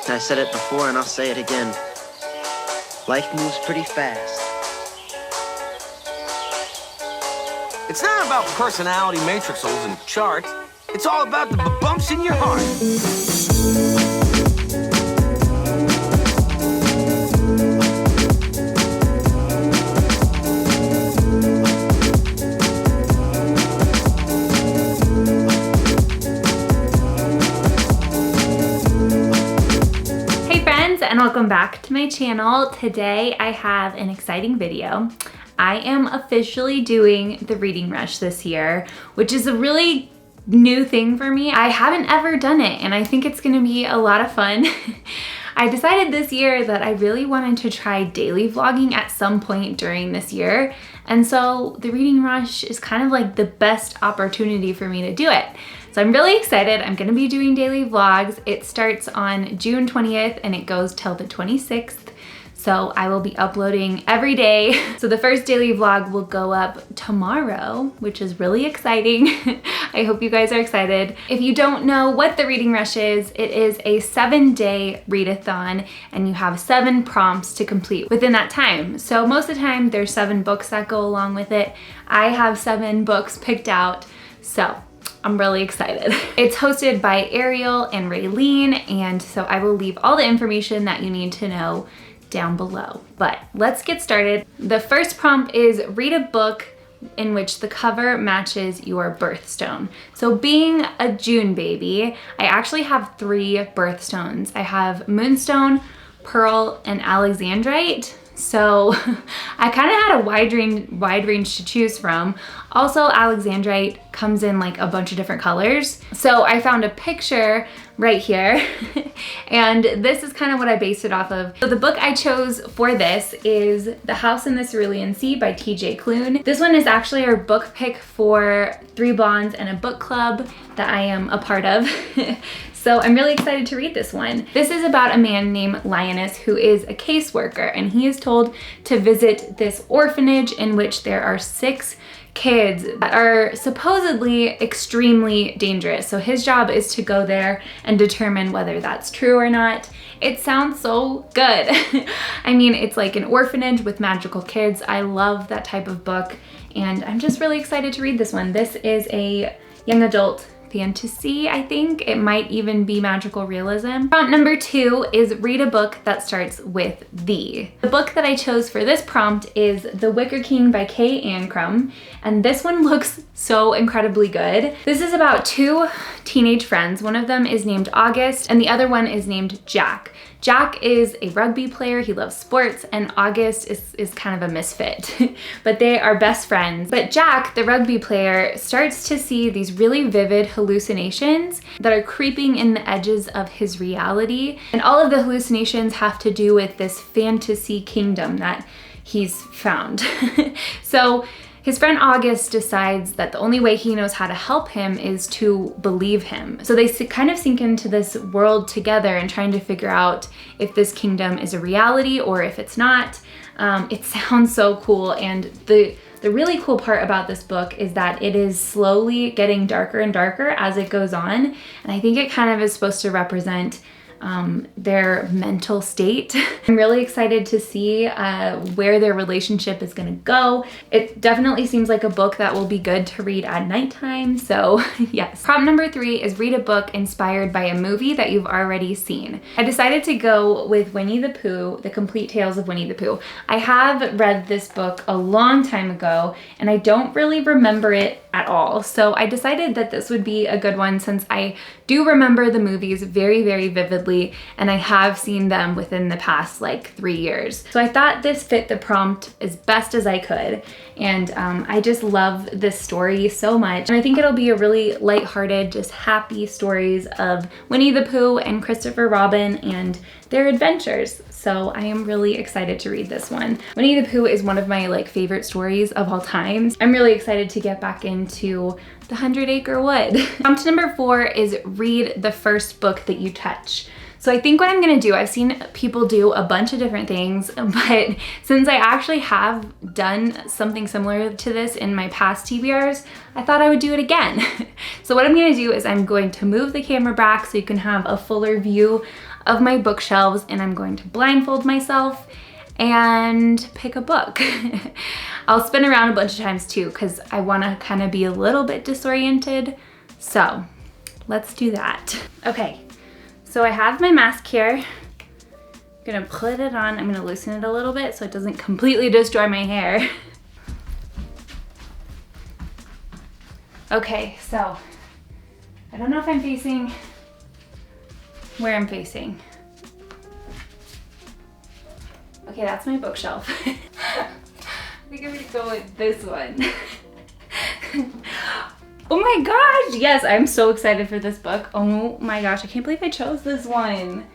I said it before and I'll say it again. Life moves pretty fast. It's not about personality matrixels and charts. It's all about the bumps in your heart. And welcome back to my channel. Today I have an exciting video. I am officially doing the Reading Rush this year, which is a really new thing for me. I haven't ever done it and I think it's gonna be a lot of fun. I decided this year that I really wanted to try daily vlogging at some point during this year. And so the Reading Rush is kind of like the best opportunity for me to do it. So I'm really excited. I'm gonna be doing daily vlogs. It starts on June 20th and it goes till the 26th. So I will be uploading every day. So the first daily vlog will go up tomorrow, which is really exciting. I hope you guys are excited. If you don't know what the Reading Rush is, it is a 7-day readathon and you have 7 prompts to complete within that time. So most of the time there's 7 books that go along with it. I have 7 books picked out, so I'm really excited. It's hosted by Ariel and Raylene, and so I will leave all the information that you need to know down below. But let's get started. The first prompt is read a book in which the cover matches your birthstone. So being a June baby, I actually have 3 birthstones. I have Moonstone, Pearl, and Alexandrite. So I kind of had a wide range to choose from. Also, Alexandrite comes in like a bunch of different colors. So I found a picture right here and this is kind of what I based it off of. So the book I chose for this is The House in the Cerulean Sea by TJ Klune. This one is actually our book pick for 3 Bonds and a book club that I am a part of. So I'm really excited to read this one. This is about a man named Linus who is a caseworker and he is told to visit this orphanage in which there are 6 kids that are supposedly extremely dangerous. So his job is to go there and determine whether that's true or not. It sounds so good. I mean, it's like an orphanage with magical kids. I love that type of book and I'm just really excited to read this one. This is a young adult fantasy, I think. It might even be magical realism. Prompt number 2 is read a book that starts with the. The book that I chose for this prompt is The Wicker King by Kay Ancrum, and this one looks so incredibly good. This is about 2 teenage friends. One of them is named August and the other one is named Jack. Jack is a rugby player, he loves sports, and August is kind of a misfit, but they are best friends. But Jack, the rugby player, starts to see these really vivid hallucinations that are creeping in the edges of his reality, and all of the hallucinations have to do with this fantasy kingdom that he's found. So his friend August decides that the only way he knows how to help him is to believe him. So they kind of sink into this world together and trying to figure out if this kingdom is a reality or if it's not. It sounds so cool, and the really cool part about this book is that it is slowly getting darker and darker as it goes on, and I think it kind of is supposed to represent their mental state. I'm really excited to see where their relationship is gonna go. It definitely seems like a book that will be good to read at nighttime, so yes. Prompt number 3 is read a book inspired by a movie that you've already seen. I decided to go with Winnie the Pooh, The Complete Tales of Winnie the Pooh. I have read this book a long time ago and I don't really remember it at all. So I decided that this would be a good one since I do remember the movies very, very vividly and I have seen them within the past like 3 years. So I thought this fit the prompt as best as I could, and I just love this story so much. And I think it'll be a really lighthearted, just happy stories of Winnie the Pooh and Christopher Robin and their adventures. So I am really excited to read this one. Winnie the Pooh is one of my favorite stories of all time. I'm really excited to get back into the 100-Acre Wood. Prompt number 4 is read the first book that you touch. So I think what I'm gonna do, I've seen people do a bunch of different things, but since I actually have done something similar to this in my past TBRs, I thought I would do it again. So what I'm gonna do is I'm going to move the camera back so you can have a fuller view of my bookshelves and I'm going to blindfold myself and pick a book. I'll spin around a bunch of times too because I want to kind of be a little bit disoriented. So let's do that. Okay, so I have my mask here. I'm gonna put it on. I'm gonna loosen it a little bit so it doesn't completely destroy my hair. Okay, so I don't know if I'm facing where I'm facing. Okay, that's my bookshelf. I think I'm gonna go with this one. Oh my gosh, yes, I'm so excited for this book. Oh my gosh, I can't believe I chose this one.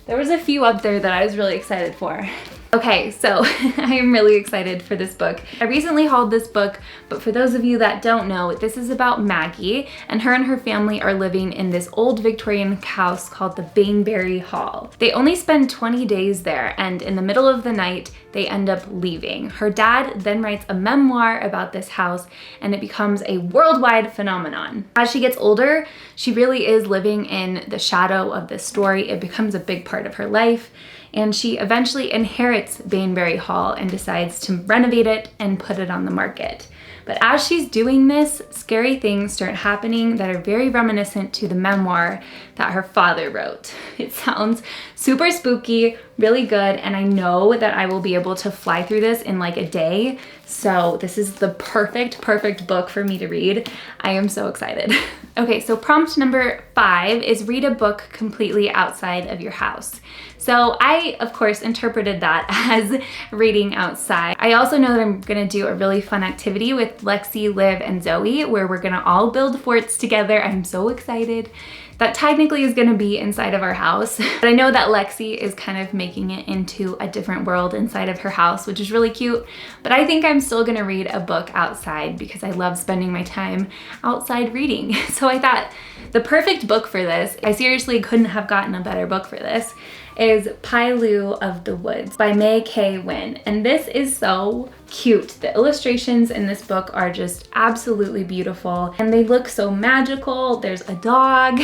There was a few up there that I was really excited for. Okay, so I am really excited for this book. I recently hauled this book, but for those of you that don't know, this is about Maggie, and her family are living in this old Victorian house called the Baneberry Hall. They only spend 20 days there, and in the middle of the night, they end up leaving. Her dad then writes a memoir about this house, and it becomes a worldwide phenomenon. As she gets older, she really is living in the shadow of this story. It becomes a big part of her life, and she eventually inherits Baneberry Hall and decides to renovate it and put it on the market. But as she's doing this, scary things start happening that are very reminiscent to the memoir that her father wrote. It sounds super spooky, really good, and I know that I will be able to fly through this in like a day. So this is the perfect book for me to read. I am so excited. Okay, so prompt number 5 is read a book completely outside of your house. So I, of course, interpreted that as reading outside. I also know that I'm gonna do a really fun activity with Lexi, Liv, and Zoe, where we're gonna all build forts together. I'm so excited. That technically is gonna be inside of our house, but I know that Lexi is kind of making it into a different world inside of her house, which is really cute. But I think I'm still gonna read a book outside because I love spending my time outside reading. So I thought the perfect book for this, I seriously couldn't have gotten a better book for this, is Pailu of the Woods by May K. Wynn. And this is so cute. The illustrations in this book are just absolutely beautiful and they look so magical. There's a dog.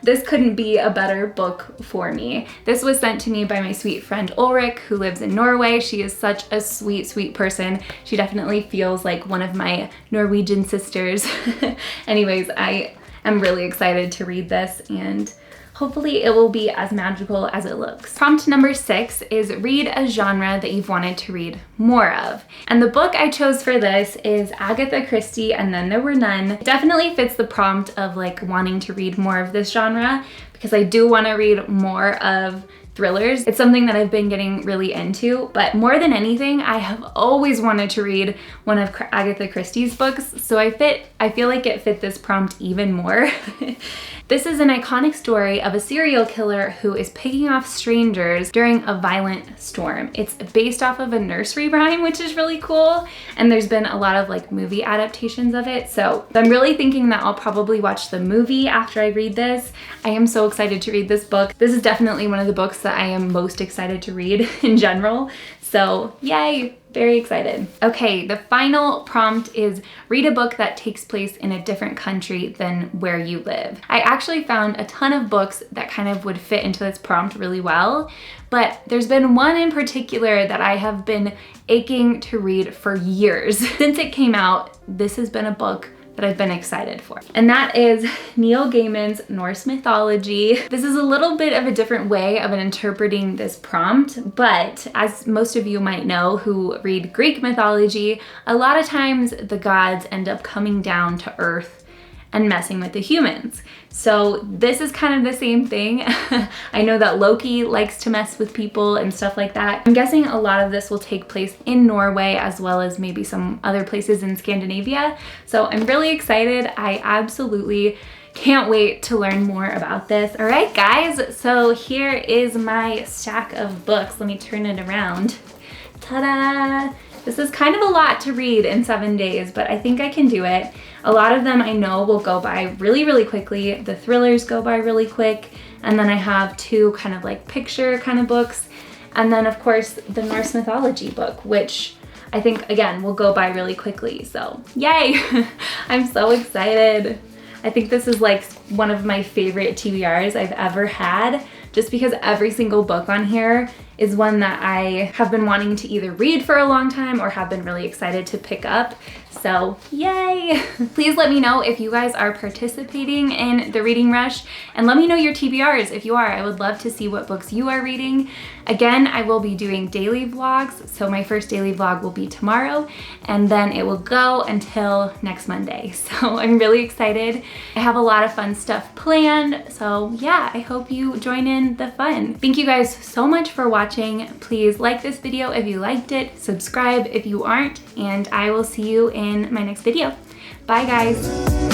This couldn't be a better book for me. This was sent to me by my sweet friend Ulrich, who lives in Norway. She is such a sweet person. She definitely feels like one of my Norwegian sisters. Anyways, I am really excited to read this and hopefully it will be as magical as it looks. Prompt number 6 is read a genre that you've wanted to read more of. And the book I chose for this is Agatha Christie and Then There Were None. It definitely fits the prompt of like wanting to read more of this genre because I do want to read more of thrillers. It's something that I've been getting really into, but more than anything, I have always wanted to read one of Agatha Christie's books, so I feel like it fit this prompt even more. This is an iconic story of a serial killer who is picking off strangers during a violent storm. It's based off of a nursery rhyme, which is really cool, and there's been a lot of like movie adaptations of it, so I'm really thinking that I'll probably watch the movie after I read this. I am so excited to read this book. This is definitely one of the books that I am most excited to read in general, so yay! Very excited. Okay, the final prompt is read a book that takes place in a different country than where you live. I actually found a ton of books that kind of would fit into this prompt really well, but there's been one in particular that I have been aching to read for years. Since it came out, this has been a book that I've been excited for. And that is Neil Gaiman's Norse mythology. This is a little bit of a different way of interpreting this prompt, but as most of you might know who read Greek mythology, a lot of times the gods end up coming down to earth and messing with the humans. So this is kind of the same thing. I know that Loki likes to mess with people and stuff like that. I'm guessing a lot of this will take place in Norway as well as maybe some other places in Scandinavia. So I'm really excited. I absolutely can't wait to learn more about this. All right, guys, so here is my stack of books. Let me turn it around. Ta-da! This is kind of a lot to read in 7 days, but I think I can do it. A lot of them I know will go by really quickly. The thrillers go by really quick. And then I have 2 kind of like picture kind of books. And then of course the Norse mythology book, which I think again will go by really quickly. So yay, I'm so excited. I think this is like one of my favorite TBRs I've ever had. just because every single book on here is one that I have been wanting to either read for a long time or have been really excited to pick up. So yay! Please let me know if you guys are participating in the Reading Rush, and let me know your TBRs if you are. I would love to see what books you are reading. Again, I will be doing daily vlogs, so my first daily vlog will be tomorrow, and then it will go until next Monday. So I'm really excited. I have a lot of fun stuff planned, so yeah, I hope you join in the fun. Thank you guys so much for watching. Please like this video if you liked it, subscribe if you aren't, and I will see you in my next video. Bye guys.